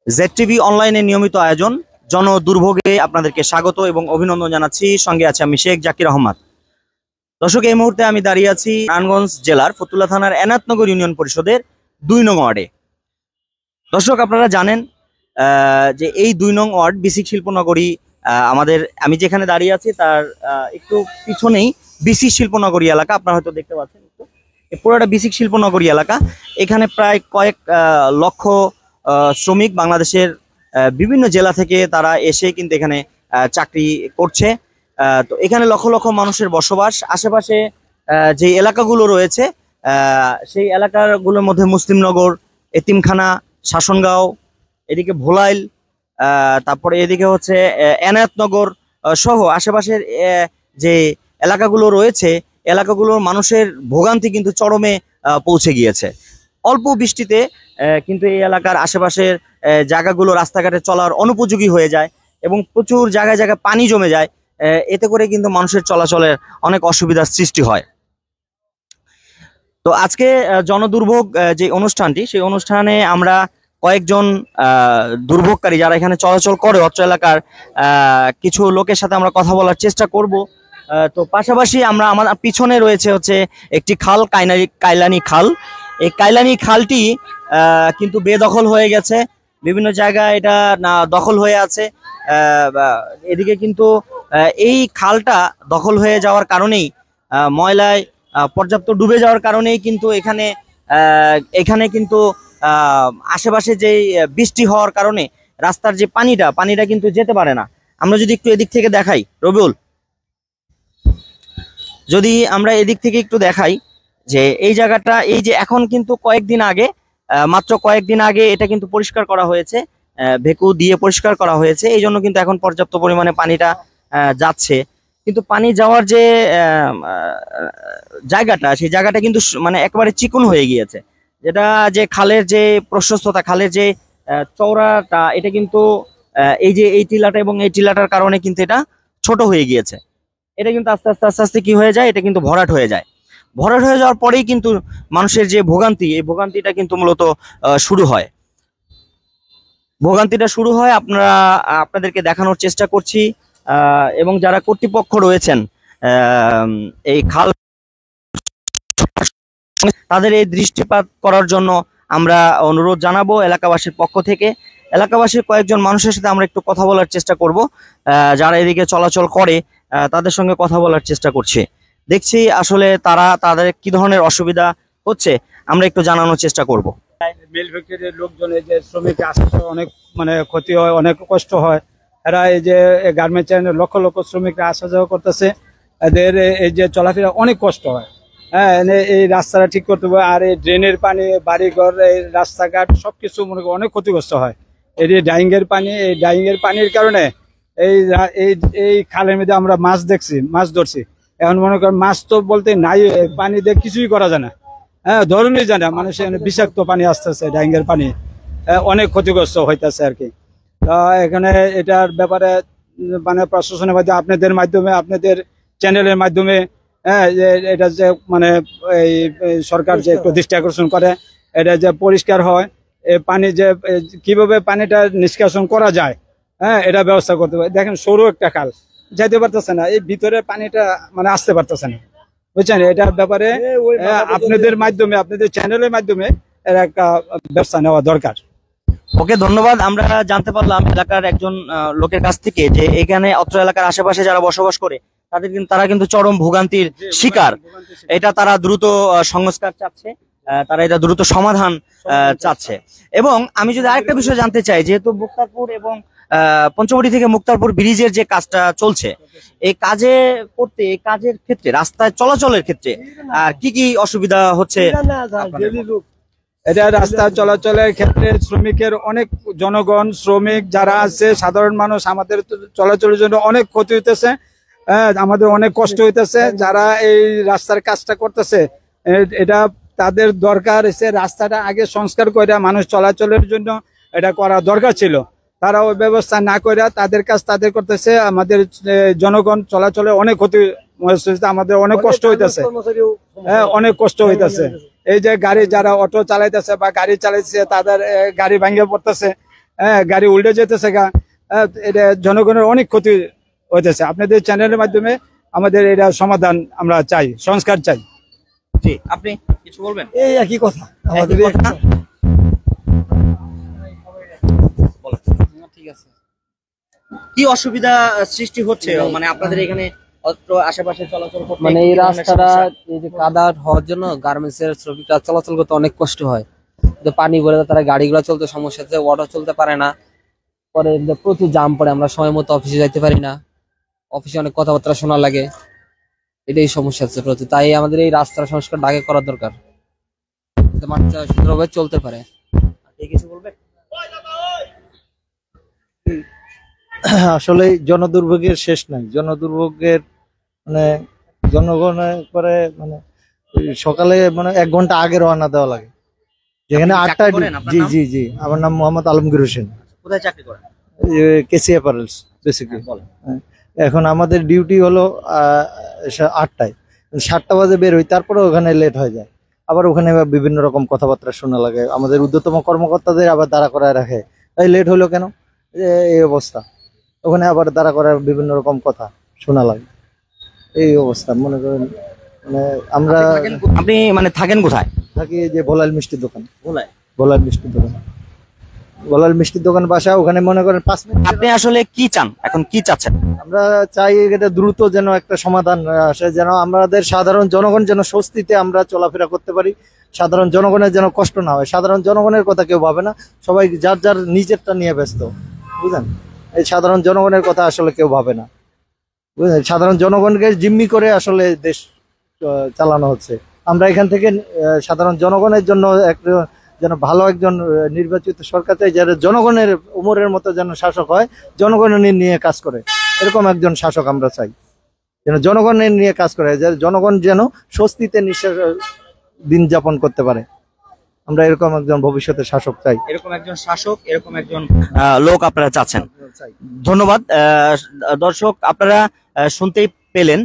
জেডটিভি অনলাইনের নিয়মিত আয়োজন জন দুর্ভোগে আপনাদেরকে স্বাগত এবং অভিনন্দন জানাচ্ছি। সঙ্গে আছে আমি শেখ জাকির আহমদ। দর্শক, এই মুহূর্তে আমি দাঁড়িয়ে আছি নারায়ণগঞ্জ জেলার ফতুল্লা থানার এনায়তনগর ইউনিয়ন পরিষদের ২ নং ওয়ার্ডে। দর্শক, আপনারা জানেন যে এই ২ নং ওয়ার্ড বিসিক শিল্পনগরী। আমি যেখানে দাঁড়িয়ে আছি তার একটু পিছনেই বিসিক শিল্পনগরী এলাকা। আপনারা হয়তো দেখতে পাচ্ছেন, পুরোটা বিসিক শিল্পনগরী এলাকা। এখানে প্রায় কয়েক লক্ষ শ্রমিক বাংলাদেশের বিভিন্ন জেলা থেকে তারা এসে কিন্তু এখানে চাকরি করছে। তো এখানে লক্ষ লক্ষ মানুষের বসবাস। আশেপাশে যে এলাকাগুলো রয়েছে সেই এলাকাগুলোর মধ্যে মুসলিমনগর, এতিমখানা, শাসনগাঁও, এদিকে ভোলাইল, তারপরে এদিকে হচ্ছে এনায়তনগর সহ আশেপাশের যে এলাকাগুলো রয়েছে, এলাকাগুলোর মানুষের ভোগান্তি কিন্তু চরমে পৌঁছে গিয়েছে। অল্প বৃষ্টিতে কিন্তু এই এলাকার আশেপাশের জায়গাগুলো রাস্তাঘাটে চলার অনুপযোগী হয়ে যায় এবং প্রচুর জায়গায় জায়গায় পানি জমে যায়। এতে করে কিন্তু মানুষের চলাচলের অনেক অসুবিধার সৃষ্টি হয়। তো আজকে জনদুর্ভোগ যে অনুষ্ঠানটি, সেই অনুষ্ঠানে আমরা কয়েকজন দুর্ভোগকারী যারা এখানে চলাচল করে অত্র এলাকার কিছু লোকের সাথে আমরা কথা বলার চেষ্টা করব। তো পাশাপাশি আমার পিছনে রয়েছে হচ্ছে একটি খাল, কাইলানি খাল। এই কাইলানি খালটি কিন্তু বেদখল হয়ে গেছে, বিভিন্ন জায়গায় এটা না দখল হয়ে আছে। এদিকে কিন্তু এই খালটা দখল হয়ে যাওয়ার কারণেই, ময়লায় পর্যাপ্ত ডুবে যাওয়ার কারণেই কিন্তু এখানে কিন্তু আশেপাশে যে বৃষ্টি হওয়ার কারণে রাস্তার যে পানিটা কিন্তু যেতে পারে না। আমরা যদি একটু এদিক থেকে দেখাই, রবিউল, যদি আমরা এদিক থেকে একটু দেখাই যে এই জায়গাটা, এই যে এখন কিন্তু মাত্র কয়েকদিন আগে এটা কিন্তু পরিষ্কার করা হয়েছে, ভেকু দিয়ে পরিষ্কার করা হয়েছে। এই জন্য কিন্তু এখন পর্যাপ্ত পরিমাণে পানিটা যাচ্ছে। কিন্তু পানি যাওয়ার যে জায়গাটা, সেই জায়গাটা কিন্তু মানে একেবারে চিকন হয়ে গিয়েছে। যেটা যে খালের যে প্রশস্ততা, খালের যে চওড়াটা, এটা কিন্তু এই টিলাটা এবং এই টিলাটার কারণে কিন্তু এটা ছোট হয়ে গিয়েছে। এটা কিন্তু আস্তে আস্তে আস্তে আস্তে কি হয়ে যায়, এটা কিন্তু ভরাট হয়ে যায়। ভরাট হয়ে যাওয়ার পরেই কিন্তু মানুষের যে ভোগান্তি, এই ভোগান্তিটা কিন্তু মূলত শুরু হয়। আপনাদেরকে দেখানোর চেষ্টা করছি এবং যারা কর্তৃপক্ষ রয়েছেন এই খাল, তাদের এই দৃষ্টিপাত করার জন্য আমরা অনুরোধ জানাবো এলাকাবাসীর পক্ষ থেকে। এলাকাবাসীর কয়েকজন মানুষের সাথে আমরা একটু কথা বলার চেষ্টা করব, যারা এদিকে চলাচল করে তাদের সঙ্গে কথা বলার চেষ্টা করছি। দেখছি আসলে তাদের কি ধরনের অসুবিধা হচ্ছে, আমরা একটু জানানোর চেষ্টা করব। মিল ফ্যাক্টরির লোকজন, এই যে শ্রমিক আসতে অনেক ক্ষতি হয়, অনেক কষ্ট হয়। এরা এই যে গার্মেন্টস লক্ষ লক্ষ শ্রমিকরা আসা যাওয়া করতেছে, এদের এই যে চলাফেরা অনেক কষ্ট হয়। হ্যাঁ, এই রাস্তাটা ঠিক করতে হবে। আর এই ড্রেনের পানি, বাড়িঘর, এই রাস্তাঘাট সবকিছু অনেক ক্ষতিগ্রস্ত হয়। এই যে ডাইং এর পানির কারণে এই খালের মধ্যে আমরা মাছ ধরছি। এখন মনে করেন মাছ তো বলতে নাই, পানি দিয়ে কিছুই করা যায় না। হ্যাঁ, ধরনই জানা মানুষের বিষাক্ত পানি আসতেছে, ডাইঙ্গের পানি অনেক ক্ষতিগ্রস্ত হইতেছে আর কি। এখানে এটার ব্যাপারে প্রশাসনের মাধ্যমে, আপনাদের মাধ্যমে, আপনাদের চ্যানেলের মাধ্যমে, হ্যাঁ, এটা যে এই সরকার যে একটু দৃষ্টি আকর্ষণ করে, এটা যে পরিষ্কার হয়, পানি যে কিভাবে পানিটা নিষ্কাশন করা যায়, হ্যাঁ, এটা ব্যবস্থা করতে হবে। দেখেন, সরু একটা খাল, যাইতে পারতেছে না, এই ভিতরে পানিটা আসতে পারতেছে না, বুঝছেন। এটার ব্যাপারে আপনাদের মাধ্যমে, আপনাদের চ্যানেলের মাধ্যমে এর একটা ব্যবস্থা নেওয়া দরকার। ওকে, ধন্যবাদ। আমরা জানতে পারলাম এলাকার একজন লোকের কাছ থেকে যে এখানে অত্র এলাকার আশেপাশে যারা বসবাস করে তারা কিন্তু চরম ভোগান্তির শিকার। এটা তারা দ্রুত সংস্কার চাচ্ছে, তারা এটা দ্রুত সমাধান চাচ্ছে। এবং আমি যদি আরেকটা বিষয় জানতে চাই, যেহেতু মুক্তারপুর এবং পঞ্চবটি থেকে মুক্তারপুর ব্রিজের যে কাজটা চলছে, এই কাজের ক্ষেত্রে, রাস্তায় চলাচলের ক্ষেত্রে কি কি অসুবিধা হচ্ছে? এটা রাস্তা চলাচলের ক্ষেত্রে শ্রমিকের অনেক, জনগণ, শ্রমিক যারা আছে, সাধারণ মানুষ, আমাদের চলাচলের জন্য অনেক ক্ষতি হইতেছে। আমাদের অনেক কষ্ট হইতেছে। যারা এই রাস্তার কাজটা করতেছে, এটা তাদের দরকার এসে রাস্তাটা আগে সংস্কার করে মানুষ চলাচলের জন্য এটা করা দরকার ছিল। তারা ওই ব্যবস্থা না করে তাদের কাজ তাদের করতেছে। আমাদের জনগণ চলাচলে অনেক ক্ষতি, আমাদের অনেক কষ্ট হইতেছে। হ্যাঁ, অনেক কষ্ট হইতেছে। এই যে গাড়ি, যারা অটো চালাইতেছে বা গাড়ি চালাইছে, তাদের গাড়ি ভাঙে পড়তেছে। গাড়ি উল্টে যেতেছে গা, এটা জনগণের অনেক ক্ষতি হইতেছে। আপনাদের চ্যানেলের মাধ্যমে আমাদের এটা সমাধান আমরা চাই, সংস্কার চাই। জি, আপনি কিছু বলবেন? এই একই কথা আমাদের একই কথা? ঠিক আছে। কি অসুবিধা সৃষ্টি হচ্ছে মানে আপনাদের এখানে অত্র আশেপাশে চলাচল করতে? মানে কি এই ধরনের রাস্তাটা সমস্যা? এই যে কাদা হওয়ার জন্য গার্মেন্টস এর শ্রমিকরা চলাচল করতে অনেক কষ্ট হয়। যে পানি ভরে যায়, তারা গাড়িগুলো চলতে সমস্যা হচ্ছে, অটো চলতে পারে না। পরে যে প্রচুর জাম পড়ে, আমরা সময় মতো অফিসে যাইতে পারি না, অফিসে অনেক কথাবার্তা শোনা লাগে, এটাই সমস্যা হচ্ছে প্রচুর। তাই আমাদের এই রাস্তার সংস্কারটা আগে করা দরকার, যাতে মানুষরা সুন্দরভাবে চলতে পারে। আপনি কিছু বলবেন? আসলে জনদুর্ভোগের শেষ নাই। জনদুর্ভোগের মানে জনগণের পরে মানে ওই সকালে মানে 1 ঘন্টা আগে রওনা দেওয়া লাগে, যেখানে আপনি 8টায় চাকরি করেন? আপনার জি নাম? জি জি আমার নাম মোহাম্মদ আলমগীর হোসেন, কোথায় চাকরি করেন? কেসি অ্যাপারেলস বেসিক্যালি। বলেন। এখন আমাদের ডিউটি হলো 8টায়, 7টা বাজে বের হই, তারপরে ওখানে লেট হয়ে যায়। আবার ওখানে আবার বিভিন্ন রকম কথাবার্তা শোনা লাগে, আমাদের ঊর্ধ্বতম কর্মকর্তাদের আবার দাঁড়া করায় রাখে, তাই লেট হলো কেন, এই অবস্থা। ওখানে আবার দাঁড়া করার বিভিন্ন রকম কথা শোনা লাগে, এই অবস্থা। মনে করেন মানে আমরা আপনি মানে থাকেন কোথায়? থাকি এই যে ভোলাল মিষ্টির দোকান, ভোলায়। ভোলাল মিষ্টির দোকান, ভোলাল মিষ্টির দোকান বাসা। ওখানে মনে করেন 5 মিনিট। আপনি আসলে কি চান, এখন কি চাচ্ছেন? আমরা চাই এটা দ্রুত যেন একটা সমাধান আসে, যেন আমাদের সাধারণ জনগণ যেন স্বস্তিতে আমরা চলাফেরা করতে পারি, সাধারণ জনগণের যেন কষ্ট না হয়। সাধারণ জনগণের কথা কেউ ভাবে না, সবাই যার যার নিজেরটা নিয়ে ব্যস্ত, বুঝলেন। এই সাধারণ জনগণের কথা আসলে কেউ ভাবে না, বুঝলেন। সাধারণ জনগণকে জিম্মি করে আসলে দেশ চালানো হচ্ছে। আমরা এখান থেকে সাধারণ জনগণের জন্য যেন ভালো একজন নির্বাচিত সরকার চাই, যারা জনগণের উমরের মতো যেন শাসক হয়, জনগণের নিয়ে কাজ করে, এরকম একজন শাসক আমরা চাই, যেন জনগণের নিয়ে কাজ করে, জনগণ যেন স্বস্তিতে নিঃশ্বাস দিন যাপন করতে পারে। আমরা এরকম একজন ভবিষ্যতে শাসক চাই। এরকম একজন শাসক, এরকম একজন লোক আপনারা চাচ্ছেন। ধন্যবাদ। দর্শক, আপনারা শুনতেই পেলেন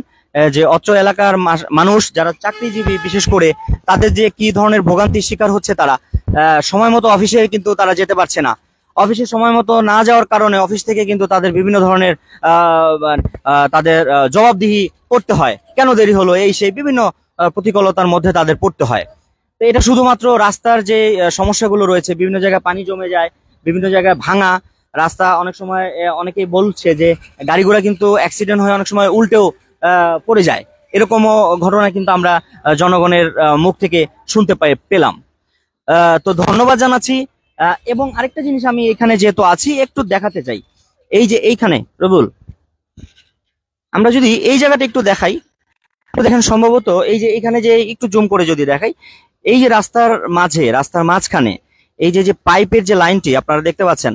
যে অত্র এলাকার মানুষ যারা চাকরিজীবী, বিশেষ করে তাদের যে কি ধরনের ভোগান্তির শিকার হচ্ছে। তারা সময় মতো অফিসে কিন্তু তারা যেতে পারছে না। অফিসে সময় মতো না যাওয়ার কারণে অফিস থেকে কিন্তু তাদের বিভিন্ন ধরনের তাদের জবাবদিহি করতে হয়, কেন দেরি হলো, এই সেই বিভিন্ন প্রতিকূলতার মধ্যে তাদের পড়তে হয়। তো এটা শুধুমাত্র রাস্তার যে সমস্যাগুলো রয়েছে, বিভিন্ন জায়গায় পানি জমে যায়, বিভিন্ন জায়গায় ভাঙা রাস্তা, অনেক সময় অনেকেই বলছে যে গাড়িগুলা কিন্তু অ্যাক্সিডেন্ট হয়ে অনেক সময় উল্টেও পড়ে যায়। এরকমও ঘটনা কিন্তু আমরা জনগণের মুখ থেকে শুনতে পেলাম। তো ধন্যবাদ জানাচ্ছি। এবং আরেকটা জিনিস আমি এখানে যেহেতু আছি একটু দেখাতে চাই। এই যে এইখানে রবুল, আমরা যদি এই জায়গাটা একটু দেখাই, দেখেন সম্ভবত এই যে এখানে যে একটু জুম করে যদি দেখাই, এই যে রাস্তার মাঝখানে এই যে পাইপের যে লাইনটি আপনারা দেখতে পাচ্ছেন,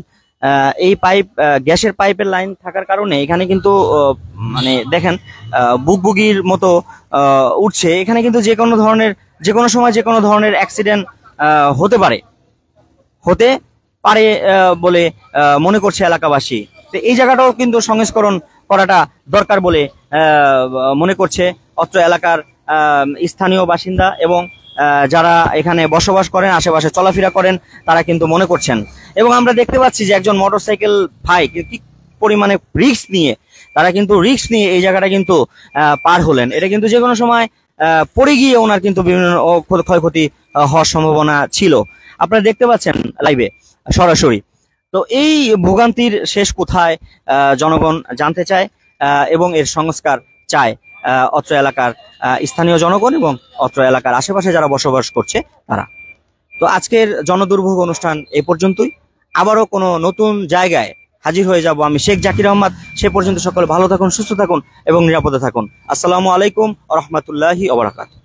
এই পাইপ গ্যাসের পাইপের লাইন থাকার কারণে এখানে কিন্তু মানে দেখেন বুগবুগির মতো উঠছে। এখানে কিন্তু যে কোনো সময় যে কোনো ধরনের অ্যাক্সিডেন্ট হতে পারে বলে মনে করছে এলাকাবাসী। তো এই জায়গাটাও কিন্তু সংস্করণ করাটা দরকার বলে মনে করছে অত্র এলাকার স্থানীয় বাসিন্দা এবং যারা এখানে বসবাস করেন, আশেপাশে চলাফেরা করেন, তারা কিন্তু মনে করছেন। এবং আমরা দেখতে পাচ্ছি যে একজন মোটরসাইকেল ভাই কি পরিমাণে রিস্ক নিয়ে এই জায়গাটা কিন্তু পার হলেন। এটা কিন্তু যে কোনো সময় পড়ে গিয়ে ওনার কিন্তু বিভিন্ন ক্ষয়ক্ষতি হওয়ার সম্ভাবনা ছিল। আপনারা দেখতে পাচ্ছেন লাইভে সরাসরি। তো এই ভোগান্তির শেষ কোথায় জনগণ জানতে চায় এবং এর সংস্কার চায় অত্র এলাকার স্থানীয় জনগণ এবং অত্র এলাকার আশেপাশে যারা বসবাস করছে তারা। তো আজকের জনদুর্ভোগ অনুষ্ঠান এই পর্যন্তই। আবারও কোনো নতুন জায়গায় হাজির হয়ে যাব আমি, শেখ জাকির আহমদ। সে পর্যন্ত সকলে ভালো থাকুন, সুস্থ থাকুন এবং নিরাপদে থাকুন। আসসালামু আলাইকুম ওয়া রাহমাতুল্লাহি ওয়া বারাকাতুহু।